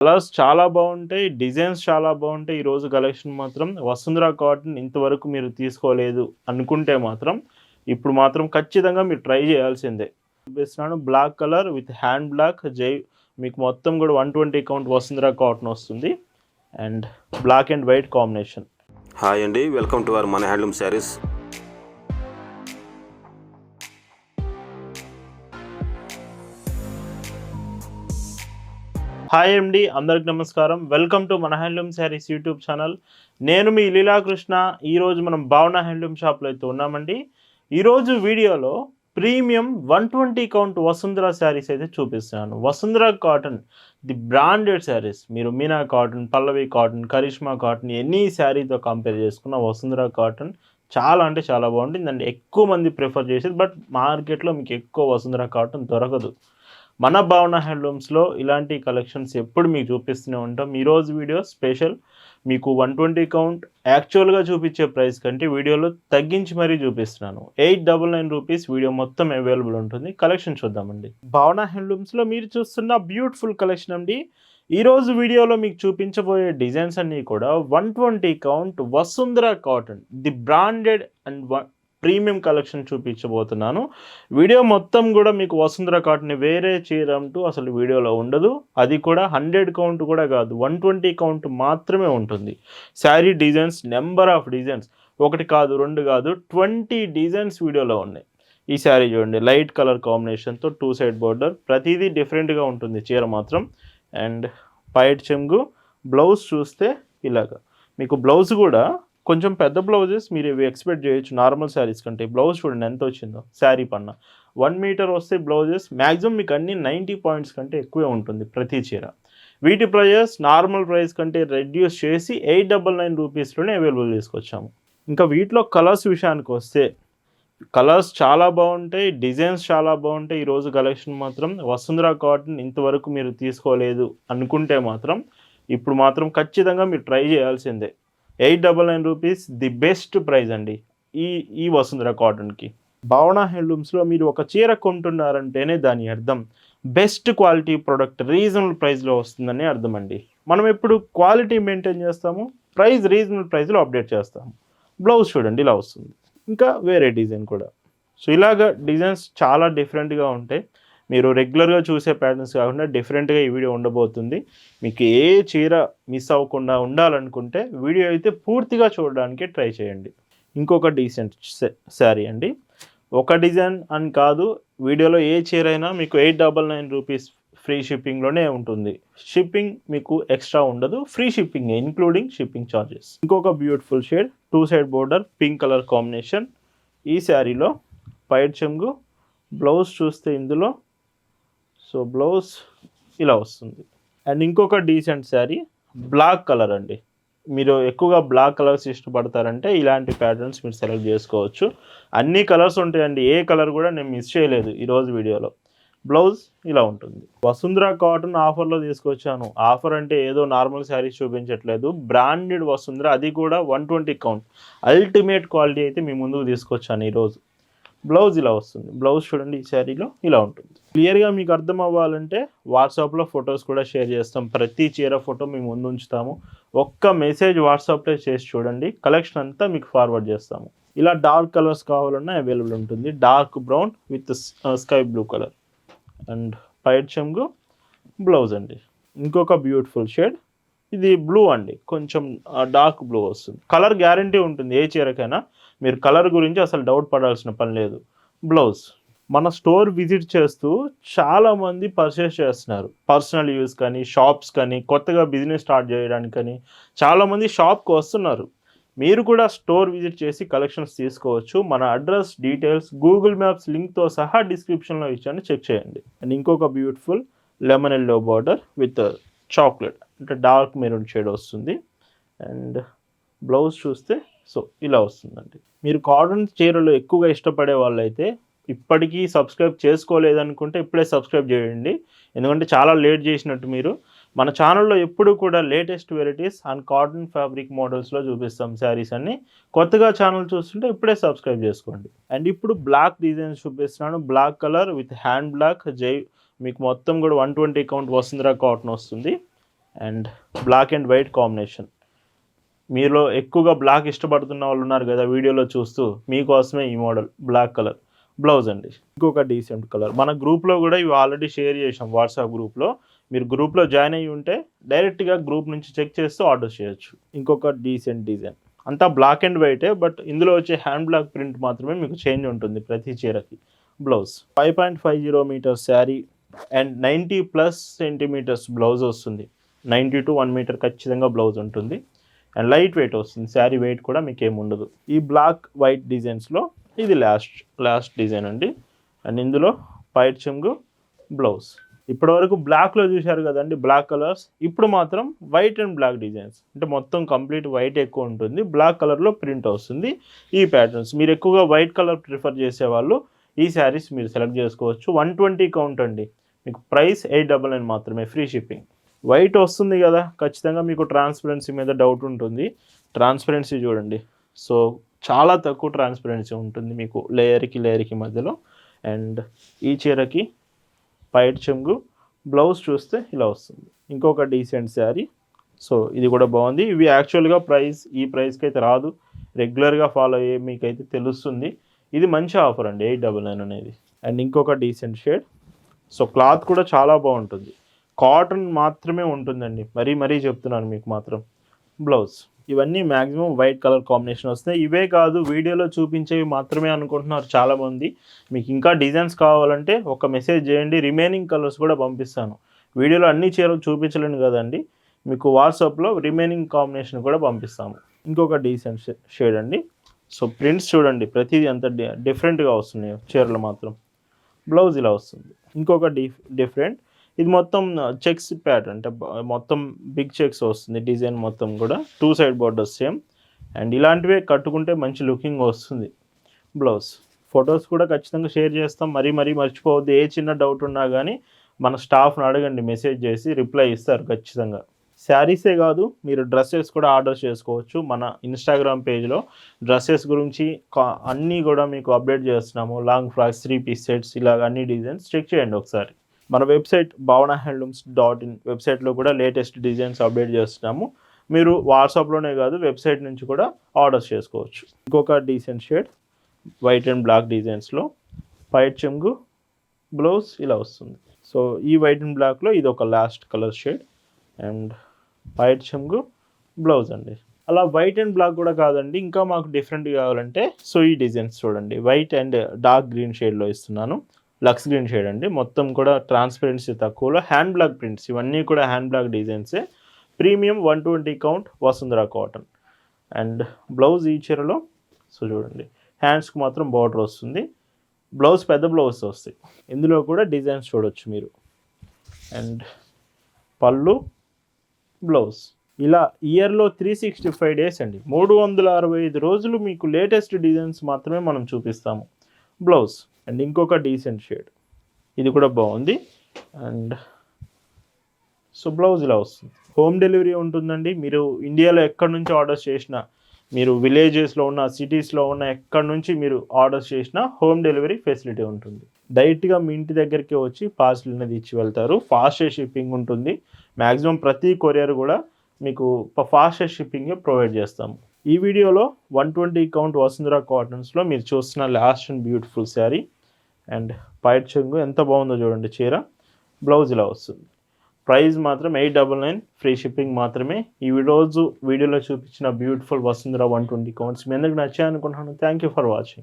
Colours చాలా బావుంటాయి. Designs చాలా బావుంటాయి. ఈరోజు కలెక్షన్ మాత్రం వసుంధర కాటన్ ఇంతవరకు మీరు తీసుకోలేదు అనుకుంటే మాత్రం, ఇప్పుడు మాత్రం ఖచ్చితంగా మీరు ట్రై చేయాల్సిందే. చూపిస్తున్నాను black colour with hand block మీకు మొత్తం కూడా 120 కౌంట్ వసుంధర కాటన్ వస్తుంది. And black and white combination. Hi అండి, వెల్కమ్ టు అవర్ మన హ్యాండ్లూమ్ శారీస్. హాయ్ అండి, అందరికి నమస్కారం. వెల్కమ్ టు మన హ్యాండ్లూమ్ శారీస్ యూట్యూబ్ ఛానల్. నేను మీ లీలాకృష్ణ. ఈరోజు మనం భావన హ్యాండ్లూమ్ షాప్లో అయితే ఉన్నామండి. ఈరోజు వీడియోలో ప్రీమియం 120 కౌంట్ వసుంధర శారీస్ అయితే చూపిస్తున్నాను. Vasundhara cotton the branded saris. మీరు Meena cotton, Pallavi cotton, Karishma cotton any శారీతో కంపేర్ చేసుకున్న వసుంధర కాటన్ చాలా అంటే చాలా బాగుంటుంది అండ్ ఎక్కువ మంది ప్రిఫర్ చేసేది. బట్ మార్కెట్లో మీకు ఎక్కువ వసుంధర కాటన్ దొరకదు. మన భావన హ్యాండ్లూమ్స్లో ఇలాంటి కలెక్షన్స్ ఎప్పుడు మీకు చూపిస్తూనే ఉంటాం. ఈరోజు వీడియో స్పెషల్. మీకు 120 కౌంట్ యాక్చువల్గా చూపించే ప్రైస్ కంటే వీడియోలో తగ్గించి మరీ చూపిస్తున్నాను. 899 రూపీస్ వీడియో మొత్తం అవైలబుల్ ఉంటుంది. కలెక్షన్ చూద్దామండి. భావన హ్యాండ్లూమ్స్లో మీరు చూస్తున్న బ్యూటిఫుల్ కలెక్షన్ అండి. ఈరోజు వీడియోలో మీకు చూపించబోయే డిజైన్స్ అన్నీ కూడా 120 count Vasundhara cotton the branded and premium collection చూపించబోతున్నాను. వీడియో మొత్తం కూడా మీకు వసుంధర కాటన్ వేరే చీర అంటూ అసలు వీడియోలో ఉండదు. అది కూడా 100 కౌంట్ కూడా కాదు, 120 కౌంట్ మాత్రమే ఉంటుంది. Sari designs, number of designs, ఒకటి కాదు రెండు కాదు 20 డిజైన్స్ వీడియోలో ఉన్నాయి. ఈ శారీ చూడండి, లైట్ కలర్ కాంబినేషన్తో 2 సైడ్ బోర్డర్, ప్రతిదీ డిఫరెంట్గా ఉంటుంది చీర మాత్రం. అండ్ పైట్ చెంగు, బ్లౌజ్ చూస్తే ఇలాగా మీకు బ్లౌజ్ కూడా కొంచెం పెద్ద బ్లౌజెస్ మీరు ఇవి ఎక్స్పెక్ట్ చేయొచ్చు నార్మల్ శారీస్ కంటే. బ్లౌజ్ చూడండి ఎంత వచ్చిందో శారీ పన్న. 1 మీటర్ వస్తే బ్లౌజెస్ మ్యాక్సిమం మీకు అన్ని 90 పాయింట్స్ కంటే ఎక్కువే ఉంటుంది ప్రతి చీర. వీటి ప్రైజెస్ నార్మల్ ప్రైస్ కంటే రెడ్యూస్ చేసి 899 రూపీస్లోనే అవైలబుల్ తీసుకొచ్చాము. ఇంకా వీటిలో కలర్స్ విషయానికి వస్తే కలర్స్ చాలా బాగుంటాయి, డిజైన్స్ చాలా బాగుంటాయి. ఈరోజు కలెక్షన్ మాత్రం వసుంధర కాటన్ ఇంతవరకు మీరు తీసుకోలేదు అనుకుంటే మాత్రం ఇప్పుడు మాత్రం ఖచ్చితంగా మీరు ట్రై చేయాల్సిందే. 899 రూపీస్ ది బెస్ట్ ప్రైస్ అండి ఈ వసుంధర కాటన్కి. భావన హ్యాండ్లూమ్స్లో మీరు ఒక చీర కొంటున్నారంటేనే దాని అర్థం బెస్ట్ క్వాలిటీ ప్రోడక్ట్ రీజనబుల్ ప్రైస్లో వస్తుందని అర్థం అండి. మనం ఎప్పుడు క్వాలిటీ మెయింటైన్ చేస్తాము, ప్రైస్ రీజనబుల్ ప్రైస్లో అప్డేట్ చేస్తాము. బ్లౌజ్ చూడండి ఇలా వస్తుంది, ఇంకా వేరే డిజైన్ కూడా. సో ఇలాగ డిజైన్స్ చాలా డిఫరెంట్గా ఉంటాయి. మీరు రెగ్యులర్గా చూసే ప్యాటర్న్స్ కాకుండా డిఫరెంట్గా ఈ వీడియో ఉండబోతుంది. మీకు ఏ చీర మిస్ అవ్వకుండా ఉండాలనుకుంటే వీడియో అయితే పూర్తిగా చూడడానికి ట్రై చేయండి. ఇంకొక డీసెంట్ శారీ అండి. ఒక డిజైన్ అని కాదు, వీడియోలో ఏ చీర అయినా మీకు 899 రూపీస్ ఫ్రీ షిప్పింగ్లోనే ఉంటుంది. షిప్పింగ్ మీకు ఎక్స్ట్రా ఉండదు, free shipping including shipping charges. ఇంకొక beautiful shade, 2 side border, pink colour combination. ఈ శారీలో పైట్ చెంగు, బ్లౌజ్ చూస్తే ఇందులో సో బ్లౌజ్ ఇలా వస్తుంది. అండ్ ఇంకొక డీసెంట్ శారీ బ్లాక్ కలర్ అండి. మీరు ఎక్కువగా బ్లాక్ కలర్స్ ఇష్టపడతారంటే ఇలాంటి ప్యాటర్న్స్ మీరు సెలెక్ట్ చేసుకోవచ్చు. అన్ని కలర్స్ ఉంటాయండి, ఏ కలర్ కూడా నేను మిస్ చేయలేదు ఈరోజు వీడియోలో. బ్లౌజ్ ఇలా ఉంటుంది. వసుంధర కాటన్ ఆఫర్లో తీసుకొచ్చాను. ఆఫర్ అంటే ఏదో నార్మల్ శారీస్ చూపించట్లేదు, బ్రాండెడ్ వసుంధర, అది కూడా 120 కౌంట్ అల్టిమేట్ క్వాలిటీ అయితే మీ ముందుకు తీసుకొచ్చాను ఈరోజు. బ్లౌజ్ ఇలా వస్తుంది. బ్లౌజ్ చూడండి ఈ శారీలో ఇలా ఉంటుంది. క్లియర్గా మీకు అర్థం అవ్వాలంటే వాట్సాప్లో ఫొటోస్ కూడా షేర్ చేస్తాం. ప్రతి చీర ఫోటో మేము ముందు ఉంచుతాము. ఒక్క మెసేజ్ వాట్సాప్లో చేసి చూడండి, కలెక్షన్ అంతా మీకు ఫార్వర్డ్ చేస్తాము. ఇలా డార్క్ కలర్స్ కావాలన్నా అవైలబుల్ ఉంటుంది. Dark brown with sky blue colour and పైట్ చెంగు, బ్లౌజ్ అండి. ఇంకొక బ్యూటిఫుల్ షేడ్, ఇది బ్లూ అండి, కొంచెం డార్క్ బ్లూ వస్తుంది. కలర్ గ్యారంటీ ఉంటుంది ఏ చీరకైనా, మీరు కలర్ గురించి అసలు డౌట్ పడాల్సిన పని లేదు. బ్లౌజ్ మన స్టోర్ విజిట్ చేస్తూ చాలామంది పర్చేస్ చేస్తున్నారు. పర్సనల్ యూస్ కానీ, షాప్స్ కానీ, కొత్తగా బిజినెస్ స్టార్ట్ చేయడానికి కానీ చాలామంది షాప్కి వస్తున్నారు. మీరు కూడా స్టోర్ విజిట్ చేసి కలెక్షన్స్ తీసుకోవచ్చు. మన అడ్రస్ డీటెయిల్స్ గూగుల్ మ్యాప్స్ లింక్తో సహా డిస్క్రిప్షన్లో ఇచ్చాను, చెక్ చేయండి. అండ్ ఇంకొక beautiful lemon yellow border with chocolate అంటే డార్క్ మెరూన్ షేడ్ వస్తుంది. అండ్ బ్లౌజ్ చూస్తే సో ఇలా వస్తుందండి. మీరు కాటన్ చీరలు ఎక్కువగా ఇష్టపడే వాళ్ళైతే ఇప్పటికీ సబ్స్క్రైబ్ చేసుకోలేదనుకుంటే ఇప్పుడే సబ్స్క్రైబ్ చేయండి. ఎందుకంటే చాలా లేట్ చేసినట్టు మీరు. మన ఛానల్లో ఎప్పుడు కూడా latest varieties and cotton fabric మోడల్స్లో చూపిస్తాం శారీస్ అన్ని. కొత్తగా ఛానల్ చూస్తుంటే ఇప్పుడే సబ్స్క్రైబ్ చేసుకోండి. అండ్ ఇప్పుడు బ్లాక్ డిజైన్స్ చూపిస్తున్నాను. Black colour with hand block మీకు మొత్తం కూడా 120 కౌంట్ వసుంధర కాటన్ వస్తుంది. And black and white combination. మీలో ఎక్కువగా బ్లాక్ ఇష్టపడుతున్న వాళ్ళు ఉన్నారు కదా వీడియోలో చూస్తూ, మీకోసమే ఈ మోడల్ బ్లాక్ కలర్ బ్లౌజ్ అండి. ఇంకొక డీసెంట్ కలర్. మన గ్రూప్లో కూడా ఇవి ఆల్రెడీ షేర్ చేసాం వాట్సాప్ గ్రూప్లో. మీరు గ్రూప్లో జాయిన్ అయ్యి ఉంటే డైరెక్ట్గా గ్రూప్ నుంచి చెక్ చేస్తూ ఆర్డర్ చేయొచ్చు. ఇంకొక డీసెంట్ డిజైన్, అంతా బ్లాక్ అండ్ వైటే, బట్ ఇందులో వచ్చే హ్యాండ్ బ్లాక్ ప్రింట్ మాత్రమే మీకు చేంజ్ ఉంటుంది ప్రతి చీరకి. Blouse 5.50 metres saree and 90+ centimetres blouse వస్తుంది. 90 to 1 మీటర్ ఖచ్చితంగా బ్లౌజ్ ఉంటుంది. అండ్ లైట్ వెయిట్ వస్తుంది, శారీ వెయిట్ కూడా మీకు ఏమి ఉండదు. ఈ బ్లాక్ వైట్ డిజైన్స్లో ఇది లాస్ట్ డిజైన్ అండి. అండ్ ఇందులో పైట్ చెంగు బ్లౌజ్. ఇప్పటివరకు బ్లాక్లో చూశారు కదండి బ్లాక్ కలర్స్, ఇప్పుడు మాత్రం వైట్ అండ్ బ్లాక్ డిజైన్స్, అంటే మొత్తం కంప్లీట్ వైట్ ఎక్కువ ఉంటుంది, బ్లాక్ కలర్లో ప్రింట్ వస్తుంది. ఈ ప్యాటర్న్స్ మీరు ఎక్కువగా వైట్ కలర్ ప్రిఫర్ చేసేవాళ్ళు ఈ శారీస్ మీరు సెలెక్ట్ చేసుకోవచ్చు. 120 కౌంట్ అండి, మీకు ప్రైస్ 899 మాత్రమే, ఫ్రీ షిప్పింగ్. వైట్ వస్తుంది కదా, ఖచ్చితంగా మీకు ట్రాన్స్పరెన్సీ మీద డౌట్ ఉంటుంది. ట్రాన్స్పరెన్సీ చూడండి, సో చాలా తక్కువ ట్రాన్స్పరెన్సీ ఉంటుంది మీకు లేయర్కి మధ్యలో. అండ్ ఈ చీరకి పైట్ చెంగు బ్లౌజ్ చూస్తే ఇలా వస్తుంది. ఇంకొక డీసెంట్ శారీ, సో ఇది కూడా బాగుంది. ఇవి యాక్చువల్గా ఈ ప్రైస్కి అయితే రాదు, రెగ్యులర్గా ఫాలో అయ్యే మీకైతే తెలుస్తుంది. ఇది మంచి ఆఫర్ అండి 899 అనేది. అండ్ ఇంకొక డీసెంట్ షేడ్, సో క్లాత్ కూడా చాలా బాగుంటుంది, కాటన్ మాత్రమే ఉంటుందండి, మరీ చెప్తున్నాను మీకు మాత్రం. బ్లౌజ్ ఇవన్నీ మ్యాక్సిమం వైట్ కలర్ కాంబినేషన్ వస్తాయి. ఇవే కాదు, వీడియోలో చూపించేవి మాత్రమే అనుకుంటున్నారు చాలామంది. మీకు ఇంకా డిజైన్స్ కావాలంటే ఒక మెసేజ్ చేయండి, రిమైనింగ్ కలర్స్ కూడా పంపిస్తాను. వీడియోలో అన్ని చీరలు చూపించలేను కదండి, మీకు వాట్సాప్లో రిమైనింగ్ కాంబినేషన్ కూడా పంపిస్తాము. ఇంకొక డీసెంట్ షేడ్ అండి, సో ప్రింట్స్ చూడండి ప్రతిదీ అంత డిఫరెంట్గా వస్తున్నాయి చీరలు మాత్రం. బ్లౌజ్ ఇలా వస్తుంది. ఇంకొక డిఫరెంట్, ఇది మొత్తం చెక్స్ ప్యాటర్న్, అంటే మొత్తం బిగ్ చెక్స్ వస్తుంది డిజైన్ మొత్తం కూడా, 2 సైడ్ బోర్డర్స్ సేమ్. అండ్ ఇలాంటివే కట్టుకుంటే మంచి లుకింగ్ వస్తుంది. బ్లౌజ్ ఫొటోస్ కూడా ఖచ్చితంగా షేర్ చేస్తాం, మరీ మర్చిపోవద్దు. ఏ చిన్న డౌట్ ఉన్నా కానీ మన స్టాఫ్ని అడగండి, మెసేజ్ చేసి రిప్లై ఇస్తారు ఖచ్చితంగా. శారీసే కాదు, మీరు డ్రెస్సెస్ కూడా ఆర్డర్ చేసుకోవచ్చు. మన ఇన్స్టాగ్రామ్ పేజ్లో డ్రెస్సెస్ గురించి అన్నీ కూడా మీకు అప్డేట్ చేస్తున్నాము. లాంగ్ ఫ్రాక్స్, 3 పీస్ సెట్స్, ఇలాగ అన్ని డిజైన్స్ చెక్ చేయండి ఒకసారి. మన వెబ్సైట్ bhavanahandlooms.in వెబ్సైట్లో కూడా లేటెస్ట్ డిజైన్స్ అప్డేట్ చేస్తున్నాము. మీరు వాట్సాప్లోనే కాదు వెబ్సైట్ నుంచి కూడా ఆర్డర్స్ చేసుకోవచ్చు. ఇంకొక decent shade, white and black డిజైన్స్లో పైట్ చెంగు బ్లౌజ్ ఇలా వస్తుంది. సో ఈ వైట్ అండ్ బ్లాక్లో ఇది ఒక లాస్ట్ కలర్ షేడ్ అండ్ పైట్ చెంగు బ్లౌజ్ అండి. అలా వైట్ అండ్ బ్లాక్ కూడా కాదండి, ఇంకా మాకు డిఫరెంట్ కావాలంటే సో ఈ డిజైన్స్ చూడండి, వైట్ అండ్ డార్క్ గ్రీన్ షేడ్లో ఇస్తున్నాను. లక్స్ గ్రీన్ షేడ్ అండి, మొత్తం కూడా ట్రాన్స్పరెన్సీ తక్కువలో హ్యాండ్ బ్లాక్ ప్రింట్స్, ఇవన్నీ కూడా హ్యాండ్ బ్లాక్ డిజైన్సే. Premium 120 count Vasundhara cotton. And blouse ఈ చీరలో సో చూడండి, హ్యాండ్స్కి మాత్రం బార్డర్ వస్తుంది, బ్లౌజ్ పెద్ద బ్లౌజ్ వస్తాయి. ఇందులో కూడా డిజైన్స్ చూడొచ్చు మీరు. అండ్ పళ్ళు, బ్లౌజ్ ఇలా ఇయర్లో 365 డేస్ అండి, 365 రోజులు మీకు లేటెస్ట్ డిజైన్స్ మాత్రమే మనం చూపిస్తాము. బ్లౌజ్ అండ్ ఇంకొక డీసెంట్ షేడ్, ఇది కూడా బాగుంది. అండ్ సో బ్లౌజ్ ఇలా వస్తుంది. హోమ్ డెలివరీ ఉంటుందండి. మీరు ఇండియాలో ఎక్కడి నుంచి ఆర్డర్స్ చేసినా, మీరు విలేజెస్లో ఉన్న, సిటీస్లో ఉన్న ఎక్కడి నుంచి మీరు ఆర్డర్స్ చేసినా హోమ్ డెలివరీ ఫెసిలిటీ ఉంటుంది. డైరెక్ట్గా మీ ఇంటి దగ్గరికి వచ్చి పార్సిల్ అనేది ఇచ్చి వెళ్తారు. ఫాస్టెస్ట్ షిప్పింగ్ ఉంటుంది. మ్యాక్సిమం ప్రతి కొరియర్ కూడా మీకు ఫాస్టెస్ట్ షిప్పింగే ప్రొవైడ్ చేస్తాము. ఈ వీడియోలో 120 కౌంట్ వసుంధరా కాటన్స్లో మీరు చూస్తున్న last and beautiful sari and పైట్ చెంగు ఎంత బాగుందో చూడండి చీర. బ్లౌజ్ ఇలా వస్తుంది. ప్రైస్ మాత్రం 899, ఫ్రీ షిప్పింగ్ మాత్రమే. ఈ రోజు వీడియోలో చూపించిన బ్యూటిఫుల్ వసుంధరా 120 కౌంట్స్ మీ అందరికి నచ్చాయనుకుంటున్నాను. Thank you for watching.